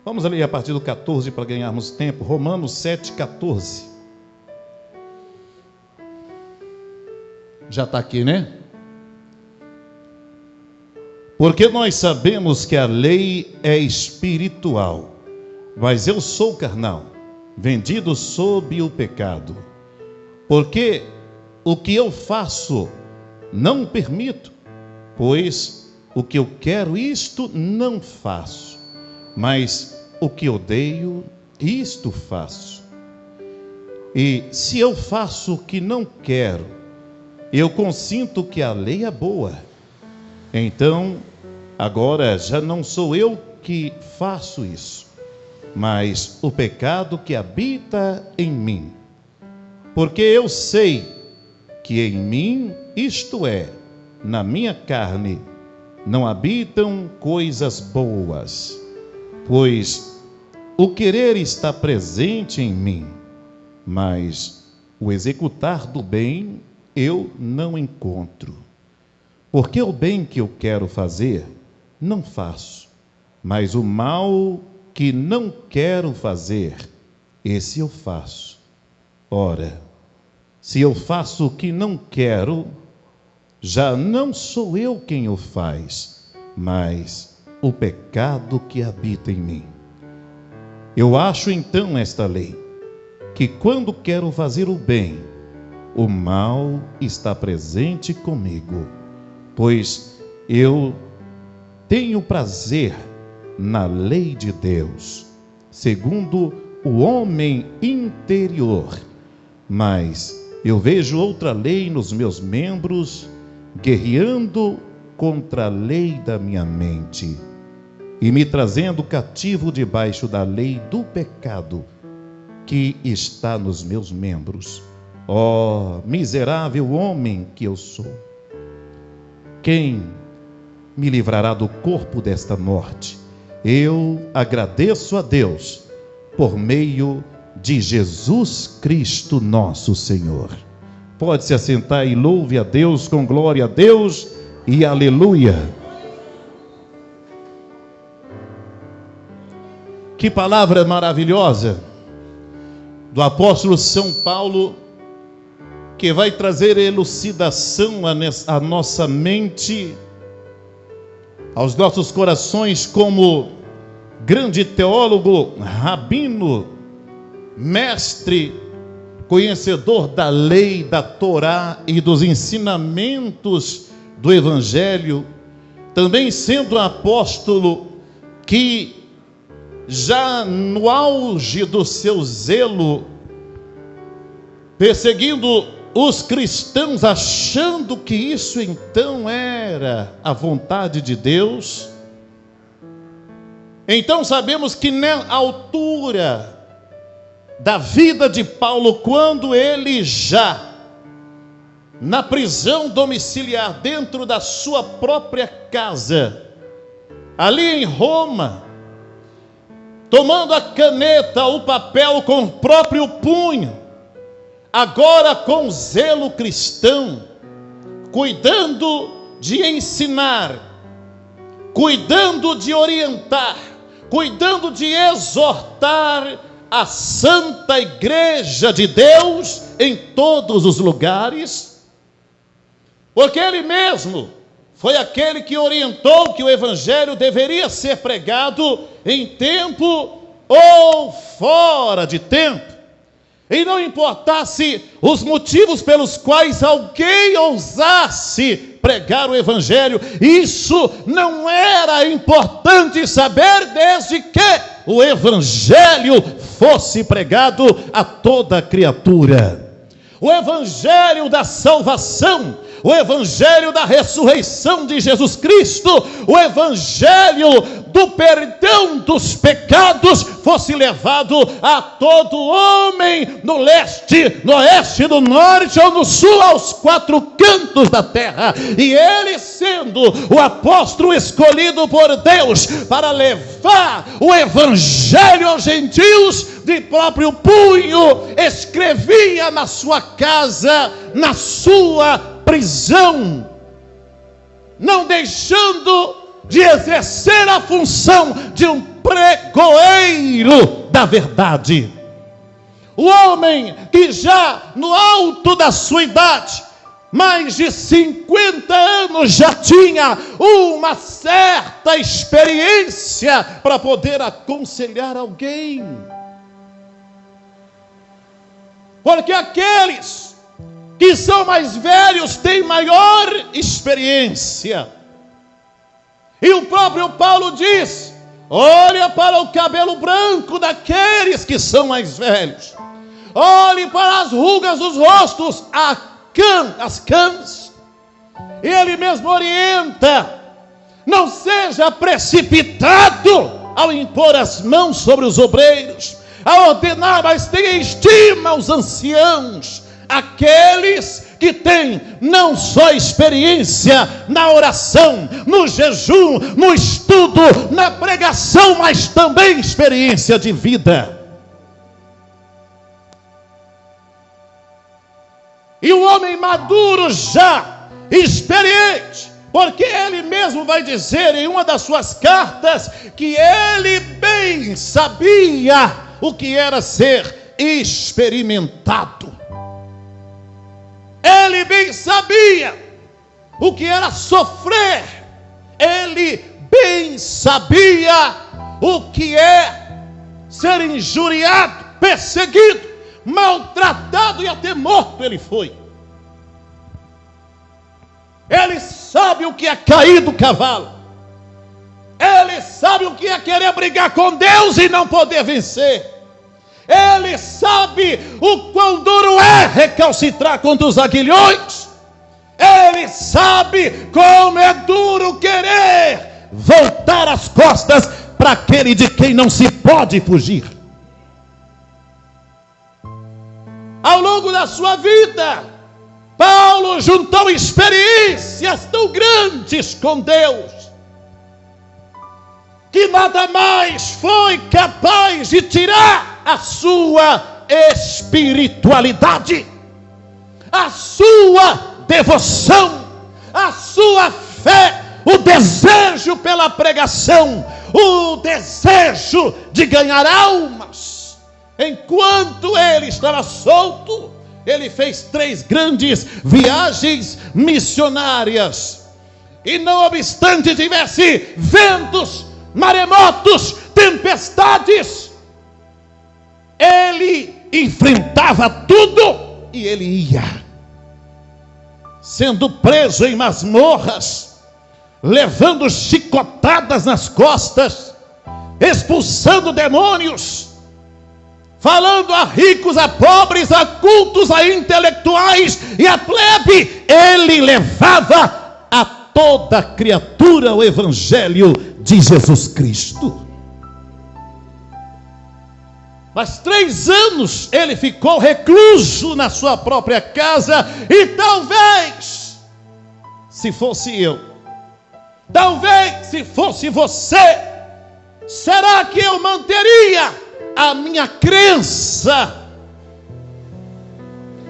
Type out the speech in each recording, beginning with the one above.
Vamos ler a partir do 14 para ganharmos tempo. Romanos 7,14. Já está aqui, né? Porque nós sabemos que a lei é espiritual, mas eu sou carnal, vendido sob o pecado. Porque o que eu faço não permito, pois o que eu quero, isto não faço, mas o que odeio, isto faço. E se eu faço o que não quero, eu consinto que a lei é boa. Então, agora já não sou eu que faço isso, mas o pecado que habita em mim. Porque eu sei que em mim, isto é, na minha carne, não habitam coisas boas, pois o querer está presente em mim, mas o executar do bem eu não encontro. Porque o bem que eu quero fazer, não faço, mas o mal que não quero fazer, esse eu faço. Ora, se eu faço o que não quero, já não sou eu quem o faz, mas o pecado que habita em mim. Eu acho então esta lei, que quando quero fazer o bem, o mal está presente comigo, pois eu tenho prazer na lei de Deus, segundo o homem interior, mas eu vejo outra lei nos meus membros, guerreando contra a lei da minha mente, e me trazendo cativo debaixo da lei do pecado que está nos meus membros. Ó, miserável homem que eu sou! Quem me livrará do corpo desta morte? Eu agradeço a Deus por meio de Jesus Cristo nosso Senhor. Pode se assentar e louve a Deus com glória a Deus e aleluia. Que palavra maravilhosa do apóstolo São Paulo, que vai trazer elucidação à nossa mente, aos nossos corações, como grande teólogo, rabino, mestre, conhecedor da lei, da Torá e dos ensinamentos do Evangelho, também sendo apóstolo que já no auge do seu zelo, perseguindo os cristãos, achando que isso então era a vontade de Deus. Então sabemos que na altura da vida de Paulo, quando ele já na prisão domiciliar, dentro da sua própria casa, ali em Roma, tomando a caneta, o papel com o próprio punho, agora com zelo cristão, cuidando de ensinar, cuidando de orientar, cuidando de exortar a Santa Igreja de Deus em todos os lugares, porque ele mesmo foi aquele que orientou que o Evangelho deveria ser pregado em tempo ou fora de tempo. E não importasse os motivos pelos quais alguém ousasse pregar o Evangelho, isso não era importante saber, desde que o Evangelho fosse pregado a toda criatura. O Evangelho da salvação, o Evangelho da ressurreição de Jesus Cristo, o Evangelho do perdão dos pecados fosse levado a todo homem no leste, no oeste, no norte ou no sul, aos quatro cantos da terra. E ele, sendo o apóstolo escolhido por Deus para levar o Evangelho aos gentios, de próprio punho escrevia na sua casa, na sua prisão, não deixando de exercer a função de um pregador escoeiro da verdade. O homem que já no alto da sua idade, mais de 50 anos, já tinha uma certa experiência para poder aconselhar alguém. Porque aqueles que são mais velhos têm maior experiência. E o próprio Paulo diz: olha para o cabelo branco daqueles que são mais velhos. Olhe para as rugas dos rostos, as cãs. E ele mesmo orienta: não seja precipitado ao impor as mãos sobre os obreiros, a ordenar, mas tenha estima aos anciãos, aqueles que têm não só experiência na oração, no jejum, no estudo, na pregação, mas também experiência de vida. E o homem maduro já, experiente, porque ele mesmo vai dizer em uma das suas cartas que ele bem sabia o que era ser experimentado. Ele bem sabia o que era sofrer. Ele bem sabia o que é ser injuriado, perseguido, maltratado e até morto ele foi. Ele sabe o que é cair do cavalo. Ele sabe o que é querer brigar com Deus e não poder vencer. Ele sabe o quão duro é recalcitrar contra os aguilhões. Ele sabe como é duro querer voltar as costas para aquele de quem não se pode fugir. Ao longo da sua vida, Paulo juntou experiências tão grandes com Deus, que nada mais foi capaz de tirar a sua espiritualidade, a sua devoção, a sua fé, o desejo pela pregação, o desejo de ganhar almas. Enquanto ele estava solto, ele fez 3 grandes viagens missionárias. E não obstante tivesse ventos, maremotos, tempestades, ele enfrentava tudo e ele ia. Sendo preso em masmorras, levando chicotadas nas costas, expulsando demônios, falando a ricos, a pobres, a cultos, a intelectuais e a plebe, ele levava a toda criatura o evangelho de Jesus Cristo. Mas 3 anos ele ficou recluso na sua própria casa, e talvez, se fosse eu, talvez se fosse você, será que eu manteria a minha crença?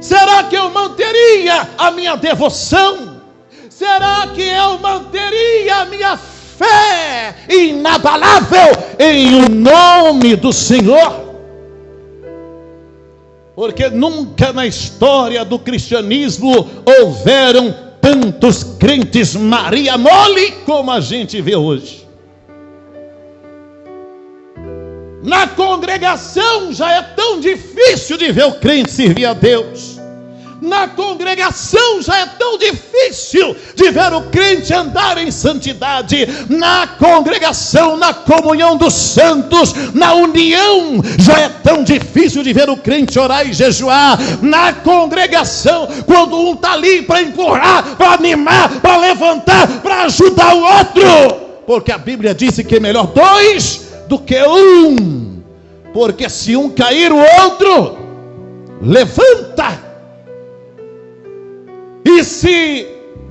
Será que eu manteria a minha devoção? Será que eu manteria a minha fé inabalável em o nome do Senhor? Porque nunca na história do cristianismo houveram tantos crentes Maria Mole como a gente vê hoje. Na congregação já é tão difícil de ver o crente servir a Deus. Na congregação já é tão difícil de ver o crente andar em santidade. Na congregação, na comunhão dos santos, na união, já é tão difícil de ver o crente orar e jejuar. Na congregação, quando um está ali para empurrar, para animar, para levantar, para ajudar o outro, porque a Bíblia diz que é melhor 2 do que 1, porque se um cair, o outro levanta. E se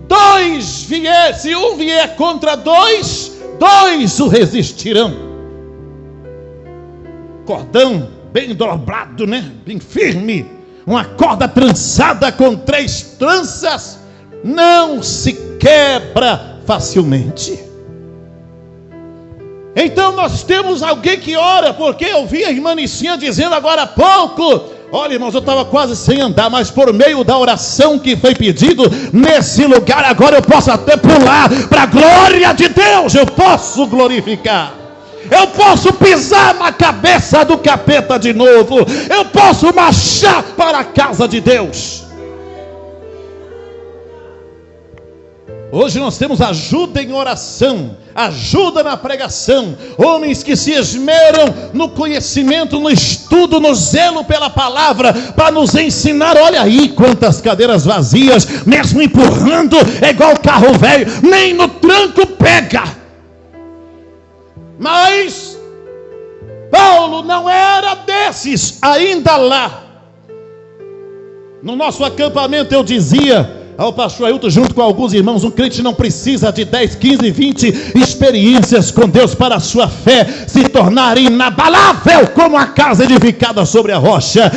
2 vier, se um vier contra 2, 2 o resistirão. Cordão bem dobrado, né? Bem firme. Uma corda trançada com 3 tranças não se quebra facilmente. Então nós temos alguém que ora, porque eu vi a irmã Nicinha dizendo agora há pouco: olha, irmãos, eu estava quase sem andar, mas por meio da oração que foi pedido nesse lugar, agora eu posso até pular para a glória de Deus. Eu posso glorificar, eu posso pisar na cabeça do capeta de novo, eu posso marchar para a casa de Deus. Hoje nós temos ajuda em oração, ajuda na pregação, homens que se esmeram no conhecimento, no estudo, no zelo pela palavra, para nos ensinar. Olha aí quantas cadeiras vazias, mesmo empurrando, é igual carro velho, nem no tranco pega. Mas Paulo não era desses, ainda lá. No nosso acampamento eu dizia ao pastor Ailton, junto com alguns irmãos: um crente não precisa de 10, 15, 20 experiências com Deus para a sua fé se tornar inabalável como a casa edificada sobre a rocha.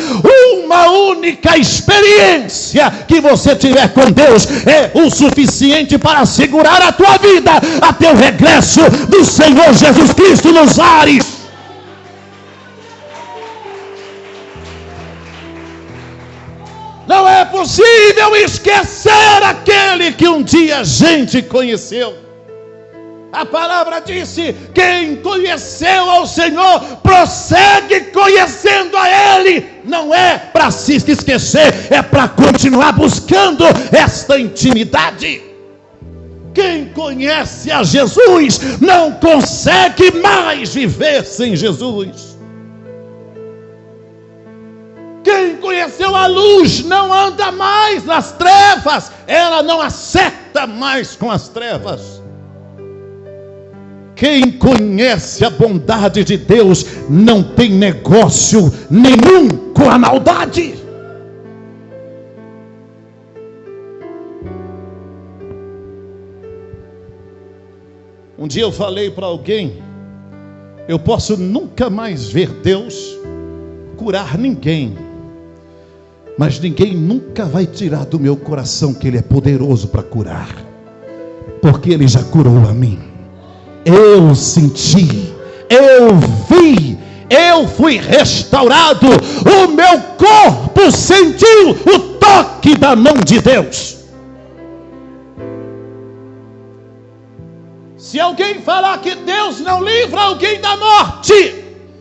Uma única experiência que você tiver com Deus é o suficiente para segurar a tua vida até o regresso do Senhor Jesus Cristo nos ares. Não é possível esquecer aquele que um dia a gente conheceu. A palavra disse: quem conheceu ao Senhor prossegue conhecendo a Ele. Não é para se esquecer, é para continuar buscando esta intimidade. Quem conhece a Jesus não consegue mais viver sem Jesus. Quem conheceu a luz não anda mais nas trevas, ela não acerta mais com as trevas. Quem conhece a bondade de Deus não tem negócio nenhum com a maldade. Um dia eu falei para alguém: eu posso nunca mais ver Deus curar ninguém, mas ninguém nunca vai tirar do meu coração que Ele é poderoso para curar, porque Ele já curou a mim. Eu senti, eu vi, eu fui restaurado, o meu corpo sentiu o toque da mão de Deus. Se alguém falar que Deus não livra alguém da morte,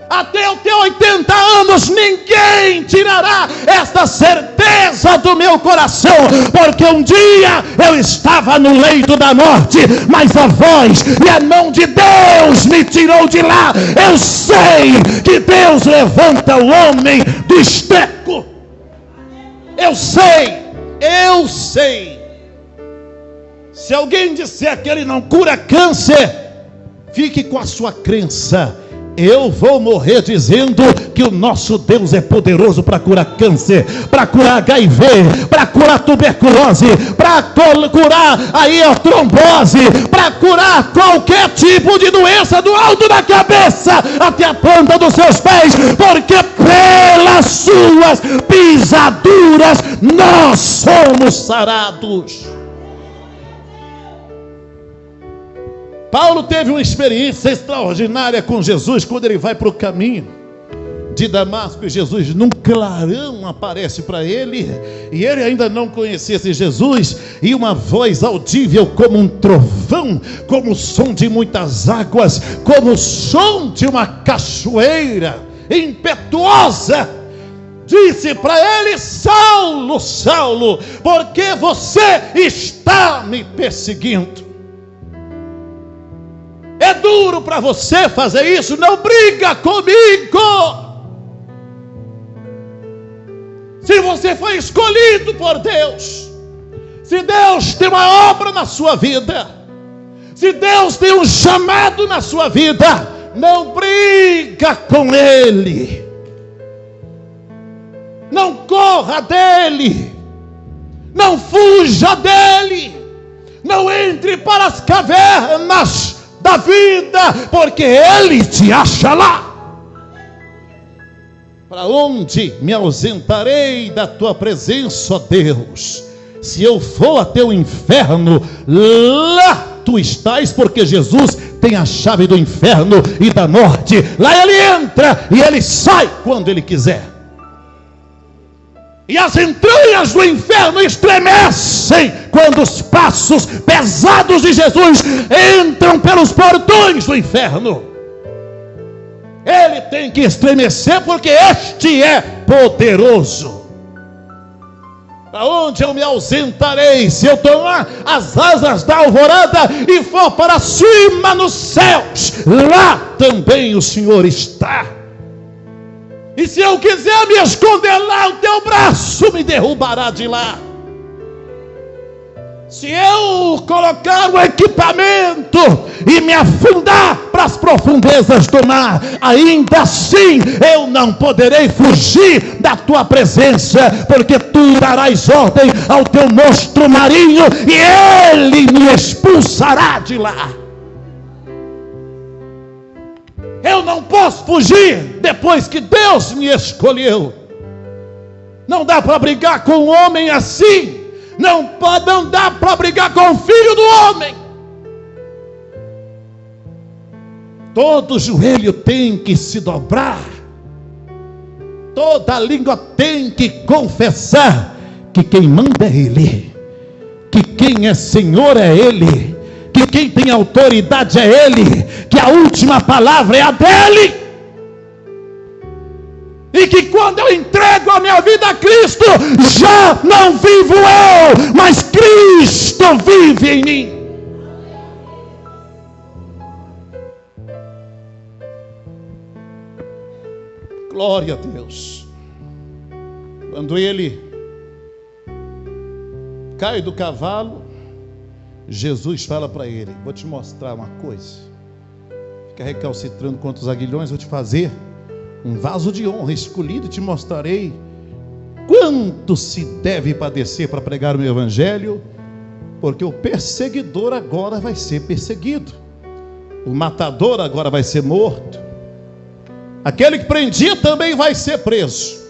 até eu ter 80 anos, ninguém tirará esta certeza do meu coração, porque um dia eu estava no leito da morte, mas a voz e a mão de Deus me tirou de lá. Eu sei que Deus levanta o homem do esteco. Eu sei. Se alguém disser que Ele não cura câncer, fique com a sua crença. Eu vou morrer dizendo que o nosso Deus é poderoso para curar câncer, para curar HIV, para curar tuberculose, para curar aí a trombose, para curar qualquer tipo de doença do alto da cabeça até a planta dos seus pés, porque pelas suas pisaduras nós somos sarados. Paulo teve uma experiência extraordinária com Jesus quando ele vai para o caminho de Damasco, e Jesus num clarão aparece para ele, e ele ainda não conhecia esse Jesus, e uma voz audível como um trovão, como o som de muitas águas, como o som de uma cachoeira impetuosa, disse para ele: Saulo, Saulo, por que você está me perseguindo? É duro para você fazer isso? Não briga comigo. Se você foi escolhido por Deus, se Deus tem uma obra na sua vida, se Deus tem um chamado na sua vida, não briga com Ele, não corra dele, não fuja dele, não entre para as cavernas da vida, porque Ele te acha lá. Para onde me ausentarei da tua presença, ó Deus? Se eu for até o inferno, lá tu estás, porque Jesus tem a chave do inferno e da morte. Lá ele entra e ele sai quando ele quiser. E as entranhas do inferno estremecem quando os passos pesados de Jesus entram pelos portões do inferno. Ele tem que estremecer, porque este é poderoso. Para onde eu me ausentarei, se eu tomar as asas da alvorada e for para cima nos céus? Lá também o Senhor está. E se eu quiser me esconder lá, o teu braço me derrubará de lá. Se eu colocar o equipamento e me afundar para as profundezas do mar, ainda assim eu não poderei fugir da tua presença, porque tu darás ordem ao teu monstro marinho e ele me expulsará de lá. Eu não posso fugir depois que Deus me escolheu. Não dá para brigar com um homem assim. Não dá para brigar com o filho do homem. Todo joelho tem que se dobrar. Toda língua tem que confessar que quem manda é Ele, que quem é Senhor é Ele, que quem tem autoridade é Ele, que a última palavra é a dele. E que quando eu entrego a minha vida a Cristo, já não vivo eu, mas Cristo vive em mim. Glória a Deus. Quando ele cai do cavalo, Jesus fala para ele: vou te mostrar uma coisa. Fica recalcitrando contra os aguilhões, vou te fazer um vaso de honra escolhido, e te mostrarei quanto se deve padecer para pregar o meu evangelho, porque o perseguidor agora vai ser perseguido, o matador agora vai ser morto, aquele que prendia também vai ser preso.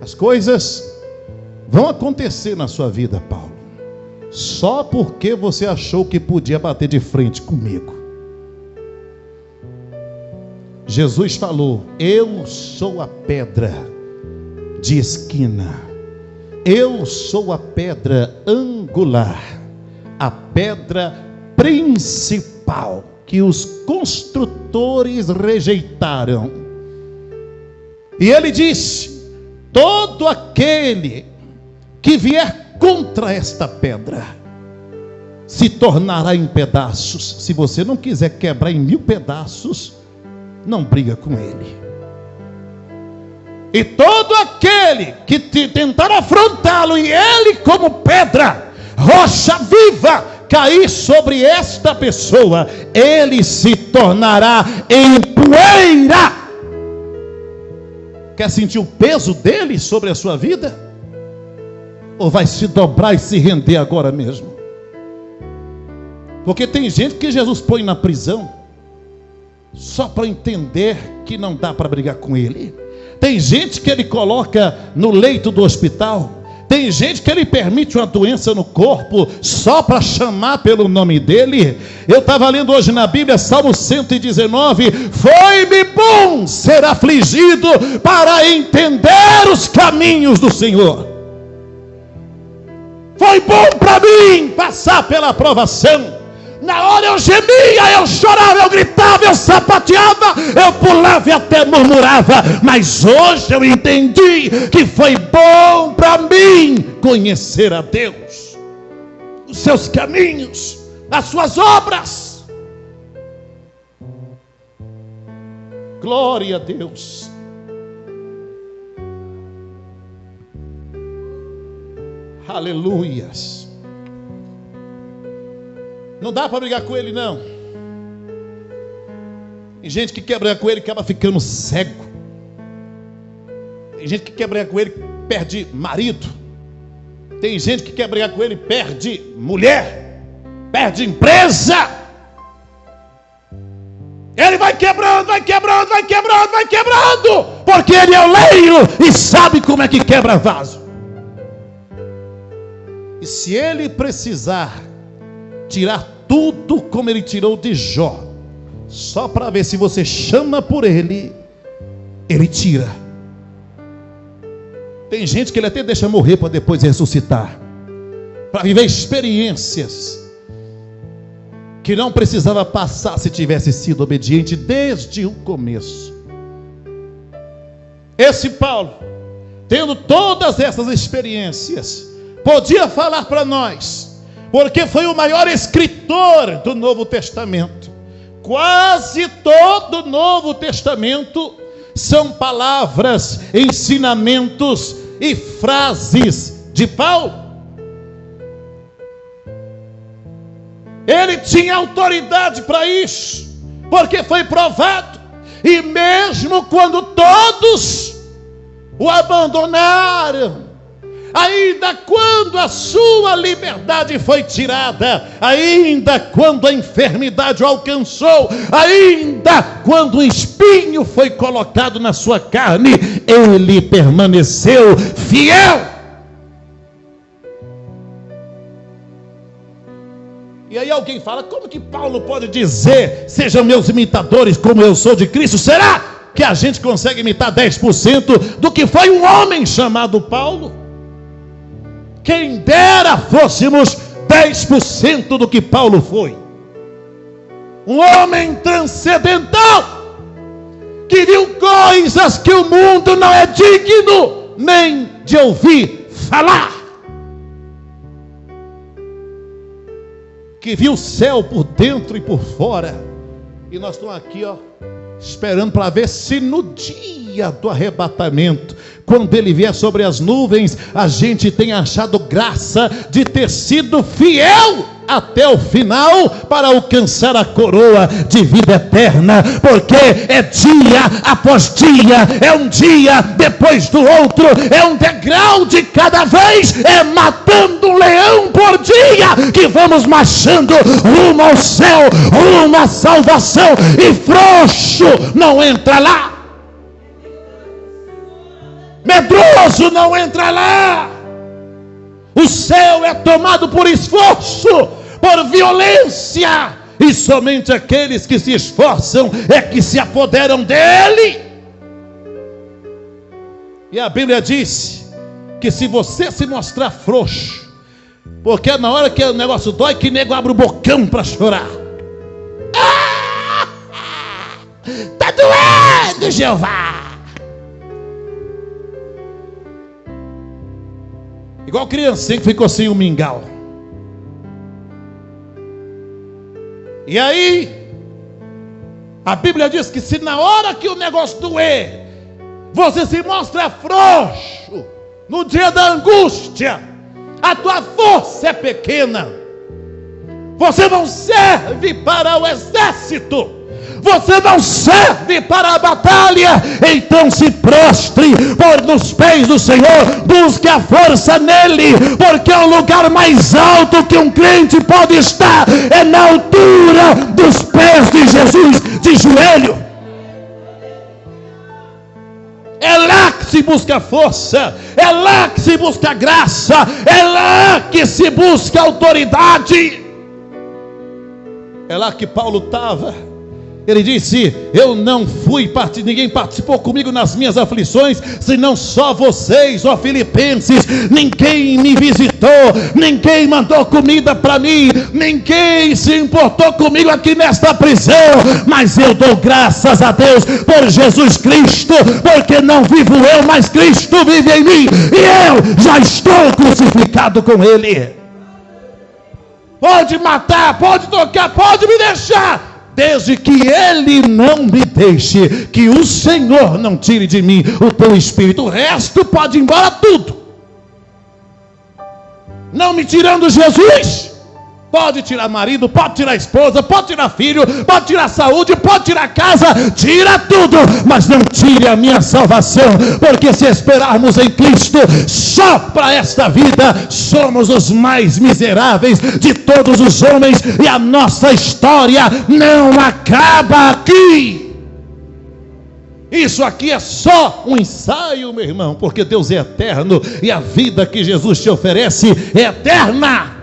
As coisas vão acontecer na sua vida, Paulo, só porque você achou que podia bater de frente comigo. Jesus falou: eu sou a pedra de esquina, eu sou a pedra angular, a pedra principal que os construtores rejeitaram. E ele disse: todo aquele que vier contra esta pedra se tornará em pedaços. Se você não quiser quebrar em 1000 pedaços, não briga com ele. E todo aquele que tentar afrontá-lo, e ele como pedra, rocha viva, cair sobre esta pessoa, ele se tornará em poeira. Quer sentir o peso dele sobre a sua vida? Ou vai se dobrar e se render agora mesmo? Porque tem gente que Jesus põe na prisão só para entender que não dá para brigar com ele. Tem gente que ele coloca no leito do hospital. Tem gente que ele permite uma doença no corpo só para chamar pelo nome dele. Eu estava lendo hoje na Bíblia, Salmo 119. Foi-me bom ser afligido para entender os caminhos do Senhor. Foi bom para mim passar pela aprovação. Na hora eu gemia, eu chorava, eu gritava, eu sapateava, eu pulava e até murmurava. Mas hoje eu entendi que foi bom para mim conhecer a Deus, os seus caminhos, as suas obras. Glória a Deus. Aleluias. Não dá para brigar com ele, não. Tem gente que quer brigar com ele e acaba ficando cego. Tem gente que quer brigar com ele e perde marido. Tem gente que quer brigar com ele e perde mulher, perde empresa. Ele vai quebrando, vai quebrando, vai quebrando, vai quebrando, porque ele é o leiro e sabe como é que quebra vaso. E se ele precisar tirar tudo como ele tirou de Jó, só para ver se você chama por ele, ele tira. Tem gente que ele até deixa morrer para depois ressuscitar, para viver experiências que não precisava passar se tivesse sido obediente desde o começo. Esse Paulo, tendo todas essas experiências, podia falar para nós, porque foi o maior escritor do Novo Testamento. Quase todo o Novo Testamento são palavras, ensinamentos e frases de Paulo. Ele tinha autoridade para isso, porque foi provado. E mesmo quando todos o abandonaram, ainda quando a sua liberdade foi tirada, ainda quando a enfermidade o alcançou, ainda quando o espinho foi colocado na sua carne, ele permaneceu fiel. E aí alguém fala, como que Paulo pode dizer, sejam meus imitadores como eu sou de Cristo? Será que a gente consegue imitar 10% do que foi um homem chamado Paulo? Quem dera fôssemos 10% do que Paulo foi. Um homem transcendental, que viu coisas que o mundo não é digno nem de ouvir falar. Que viu o céu por dentro e por fora. E nós estamos aqui, esperando para ver se no dia do arrebatamento, quando ele vier sobre as nuvens, a gente tem achado graça de ter sido fiel até o final para alcançar a coroa de vida eterna, porque é dia após dia, é um dia depois do outro, é um degrau de cada vez, é matando um leão por dia que vamos marchando rumo ao céu, rumo à salvação, e frouxo não entra lá, medroso não entra lá. O céu é tomado por esforço, por violência, e somente aqueles que se esforçam é que se apoderam dele. E a Bíblia diz que se você se mostrar frouxo, porque é na hora que o negócio dói que nego abre o bocão para chorar. Tá doendo, Jeová. Igual criancinha que ficou sem o mingau. E aí, a Bíblia diz que se na hora que o negócio doer, você se mostra frouxo, no dia da angústia, a tua força é pequena, você não serve para o exército, você não serve para a batalha, então se prostre nos pés do Senhor, busque a força nele, porque o lugar mais alto que um crente pode estar é na altura dos pés de Jesus, de joelho. É lá que se busca força, é lá que se busca graça, é lá que se busca autoridade. É lá que Paulo estava. Ele disse, eu não fui, ninguém participou comigo nas minhas aflições, senão só vocês, ó filipenses. Ninguém me visitou, ninguém mandou comida para mim, ninguém se importou comigo aqui nesta prisão, mas eu dou graças a Deus por Jesus Cristo, porque não vivo eu, mas Cristo vive em mim, e eu já estou crucificado com Ele. Pode matar, pode tocar, pode me deixar, desde que Ele não me deixe, que o Senhor não tire de mim o teu espírito. O resto pode ir embora tudo. Não me tirando Jesus, pode tirar marido, pode tirar esposa, pode tirar filho, pode tirar saúde, pode tirar casa, tira tudo, mas não tire a minha salvação, porque se esperarmos em Cristo só para esta vida, somos os mais miseráveis de todos os homens, e a nossa história não acaba aqui. Isso aqui é só um ensaio, meu irmão, porque Deus é eterno e a vida que Jesus te oferece é eterna.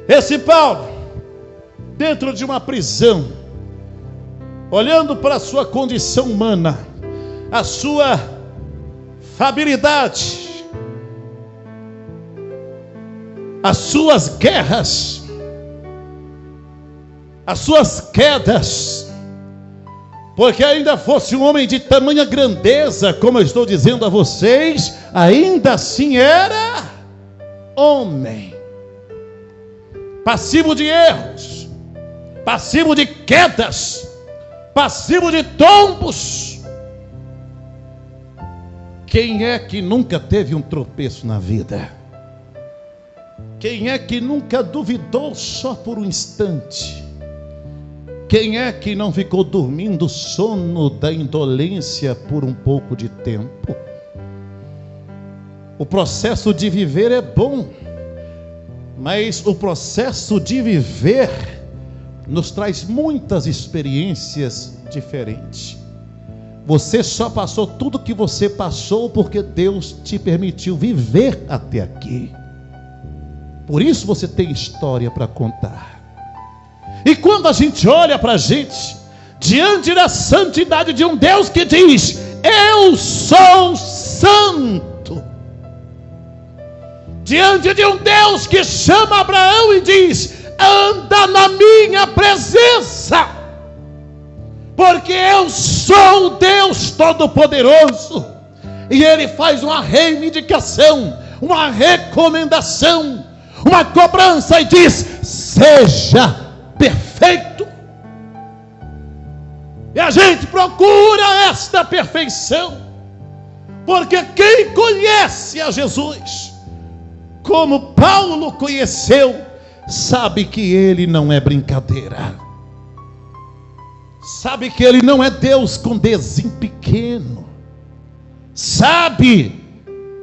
Esse Paulo, dentro de uma prisão, olhando para a sua condição humana, a sua fabilidade, as suas guerras, as suas quedas, porque ainda fosse um homem de tamanha grandeza, como eu estou dizendo a vocês, ainda assim era homem, passivo de erros, passivo de quedas, passivo de tombos. Quem é que nunca teve um tropeço na vida? Quem é que nunca duvidou só por um instante? Quem é que não ficou dormindo o sono da indolência por um pouco de tempo? O processo de viver é bom, mas o processo de viver nos traz muitas experiências diferentes. Você só passou tudo que você passou porque Deus te permitiu viver até aqui. Por isso você tem história para contar. E quando a gente olha para a gente, diante da santidade de um Deus que diz: eu sou santo, diante de um Deus que chama Abraão e diz: anda na minha presença, porque eu sou o Deus Todo-Poderoso. E ele faz uma reivindicação, uma recomendação, uma cobrança e diz: seja perfeito. E a gente procura esta perfeição, porque quem conhece a Jesus, como Paulo conheceu, sabe que ele não é brincadeira, sabe que ele não é Deus com dezinho pequeno, sabe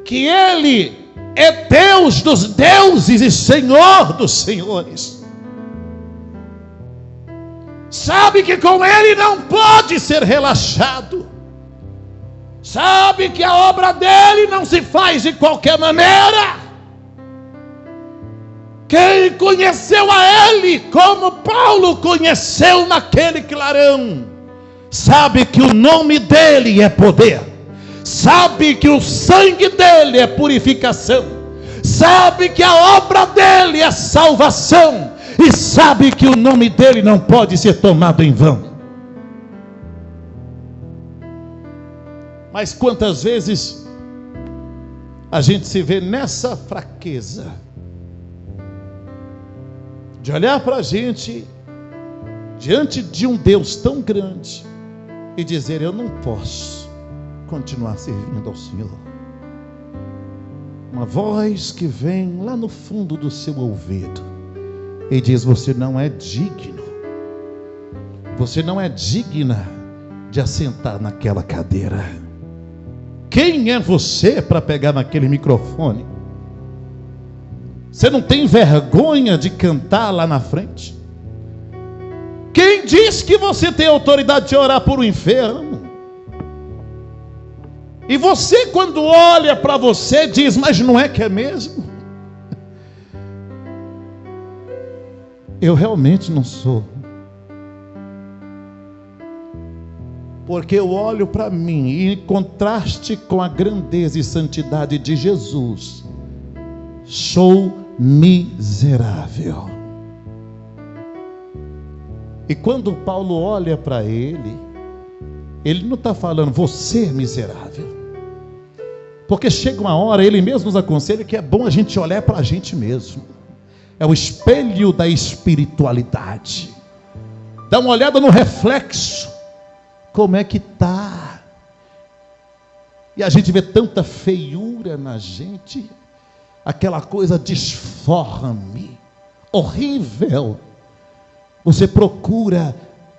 que ele é Deus dos deuses e Senhor dos senhores, sabe que com ele não pode ser relaxado, sabe que a obra dele não se faz de qualquer maneira. Quem conheceu a ele, como Paulo conheceu naquele clarão, sabe que o nome dele é poder, sabe que o sangue dele é purificação, sabe que a obra dele é salvação, e sabe que o nome dele não pode ser tomado em vão. Mas quantas vezes a gente se vê nessa fraqueza de olhar para a gente diante de um Deus tão grande e dizer: eu não posso continuar servindo ao Senhor. Uma voz que vem lá no fundo do seu ouvido e diz: você não é digno, você não é digna de assentar naquela cadeira. Quem é você para pegar naquele microfone? Você não tem vergonha de cantar lá na frente? Quem diz que você tem autoridade de orar por um enfermo? E você, quando olha para você, diz: mas não é que é mesmo? Eu realmente não sou. Porque eu olho para mim e, em contraste com a grandeza e santidade de Jesus, sou miserável. E quando Paulo olha para ele não está falando: você é miserável. Porque chega uma hora, ele mesmo nos aconselha que é bom a gente olhar para a gente mesmo. É o espelho da espiritualidade. Dá uma olhada no reflexo. Como é que está? E a gente vê tanta feiura na gente, aquela coisa disforme, horrível. Você procura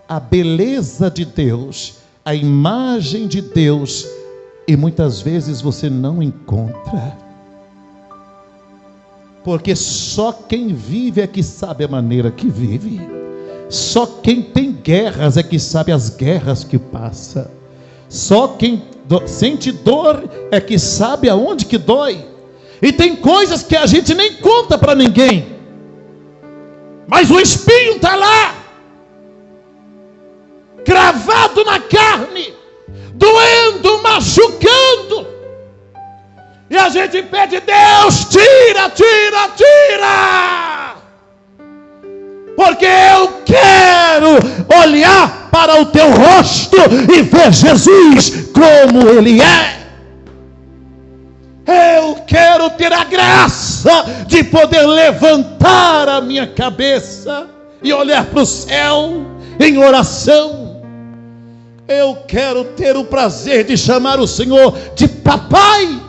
a beleza de Deus, a imagem de Deus, e muitas vezes você não encontra. Porque só quem vive é que sabe a maneira que vive. Só quem tem guerras é que sabe as guerras que passa. Só quem sente dor é que sabe aonde que dói. E tem coisas que a gente nem conta para ninguém, mas o espinho está lá, cravado na carne, doendo, machucando, e a gente pede: Deus, tira, tira, tira, porque eu quero olhar para o teu rosto e ver Jesus como Ele é. Eu quero ter a graça de poder levantar a minha cabeça e olhar para o céu em oração. Eu quero ter o prazer de chamar o Senhor de papai.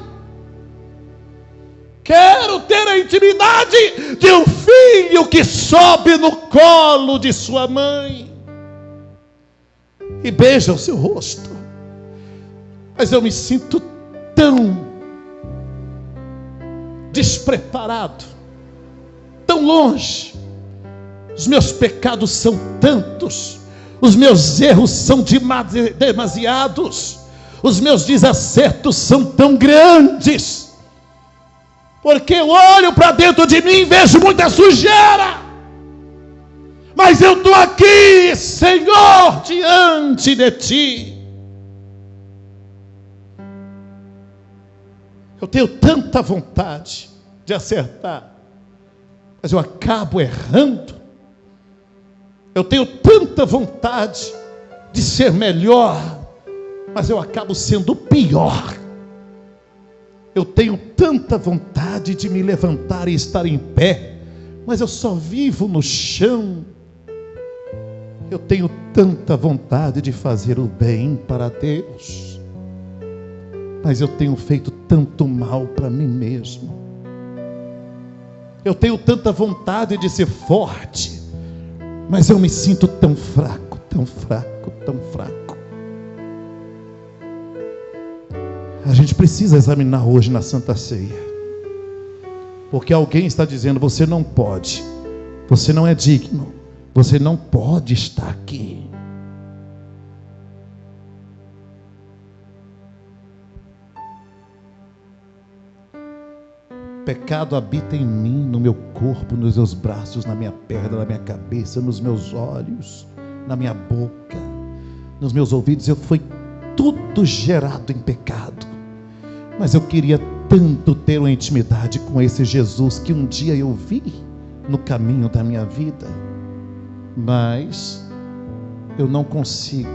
Quero ter a intimidade de um filho que sobe no colo de sua mãe e beija o seu rosto. Mas eu me sinto tão despreparado, tão longe. Os meus pecados são tantos, os meus erros são demasiados, os meus desacertos são tão grandes, porque eu olho para dentro de mim e vejo muita sujeira, mas eu estou aqui, Senhor, diante de Ti. Eu tenho tanta vontade de acertar, mas eu acabo errando. Eu tenho tanta vontade de ser melhor, mas eu acabo sendo pior. Eu tenho tanta vontade de me levantar e estar em pé, mas eu só vivo no chão. Eu tenho tanta vontade de fazer o bem para Deus, mas eu tenho feito tanto mal para mim mesmo. Eu tenho tanta vontade de ser forte, mas eu me sinto tão fraco, tão fraco, tão fraco. A gente precisa examinar hoje na Santa Ceia, porque alguém está dizendo: você não pode, você não é digno, você não pode estar aqui. Pecado habita em mim, no meu corpo, nos meus braços, na minha perna, na minha cabeça, nos meus olhos, na minha boca, nos meus ouvidos. Eu fui tudo gerado em pecado, mas eu queria tanto ter uma intimidade com esse Jesus que um dia eu vi no caminho da minha vida, mas eu não consigo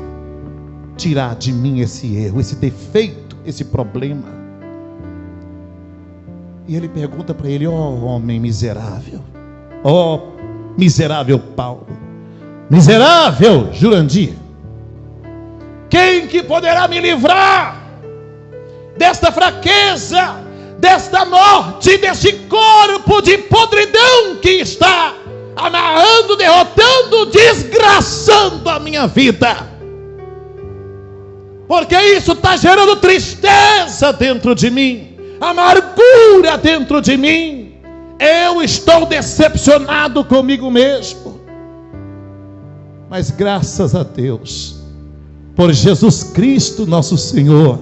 tirar de mim esse erro, esse defeito, esse problema. E ele pergunta para ele: ó homem miserável, ó miserável Paulo, miserável Jurandir, quem que poderá me livrar desta fraqueza, desta morte, desse corpo de podridão que está amarrando, derrotando, desgraçando a minha vida? Porque isso está gerando tristeza dentro de mim, amargura dentro de mim. Eu estou decepcionado comigo mesmo. Mas graças a Deus por Jesus Cristo nosso Senhor,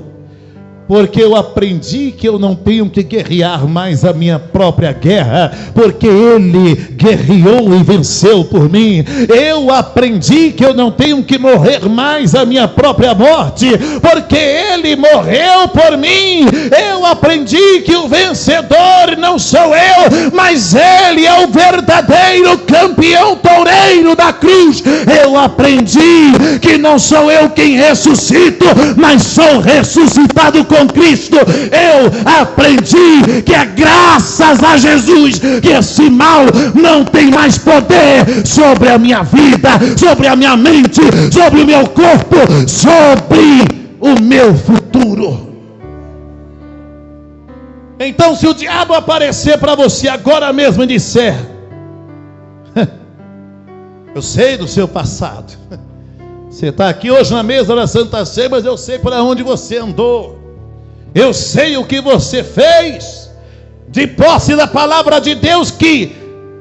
porque eu aprendi que eu não tenho que guerrear mais a minha própria guerra, porque Ele guerreou e venceu por mim. Eu aprendi que eu não tenho que morrer mais a minha própria morte, porque Ele morreu por mim. Eu aprendi que o vencedor não sou eu, mas Ele é o verdadeiro campeão toureiro da cruz. Eu aprendi que não sou eu quem ressuscito, mas sou ressuscitado com Cristo. Eu aprendi que é graças a Jesus que esse mal não tem mais poder sobre a minha vida, sobre a minha mente, sobre o meu corpo, sobre o meu futuro. Então, se o diabo aparecer para você agora mesmo e disser: eu sei do seu passado, você está aqui hoje na mesa da Santa Ceia, mas eu sei para onde você andou, eu sei o que você fez, de posse da palavra de Deus, que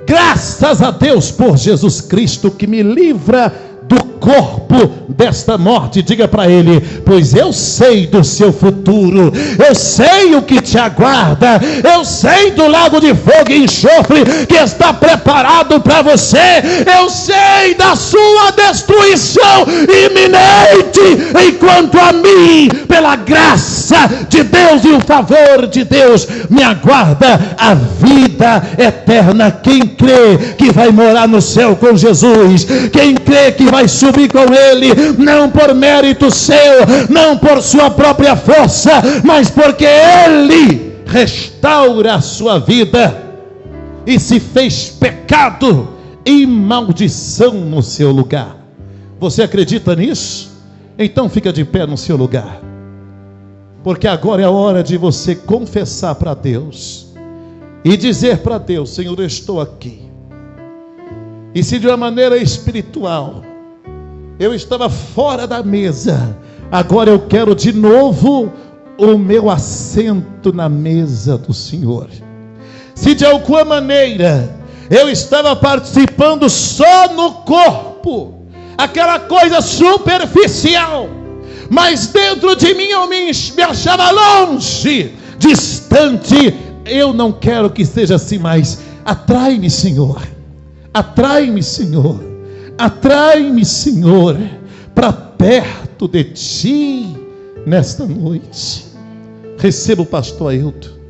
graças a Deus por Jesus Cristo, que me livra do corpo desta morte. Diga para ele: pois eu sei do seu futuro, eu sei o que te aguarda, eu sei do lago de fogo e enxofre que está preparado para você, eu sei da sua destruição iminente. Enquanto a mim, pela graça de Deus e o favor de Deus, me aguarda a vida eterna. Quem crê que vai morar no céu com Jesus, quem crê que vai subir com ele, não por mérito seu, não por sua própria força, mas porque ele restaura a sua vida e se fez pecado e maldição no seu lugar. Você acredita nisso? Então fica de pé no seu lugar, porque agora é a hora de você confessar para Deus e dizer para Deus: Senhor, eu estou aqui. E se de uma maneira espiritual eu estava fora da mesa, agora eu quero de novo o meu assento na mesa do Senhor. Se de alguma maneira eu estava participando só no corpo, aquela coisa superficial, mas dentro de mim eu me achava longe, distante, eu não quero que seja assim mais. Atrai-me, Senhor, atrai-me, Senhor, atrai-me, Senhor, para perto de ti nesta noite. Receba o pastor Ailton.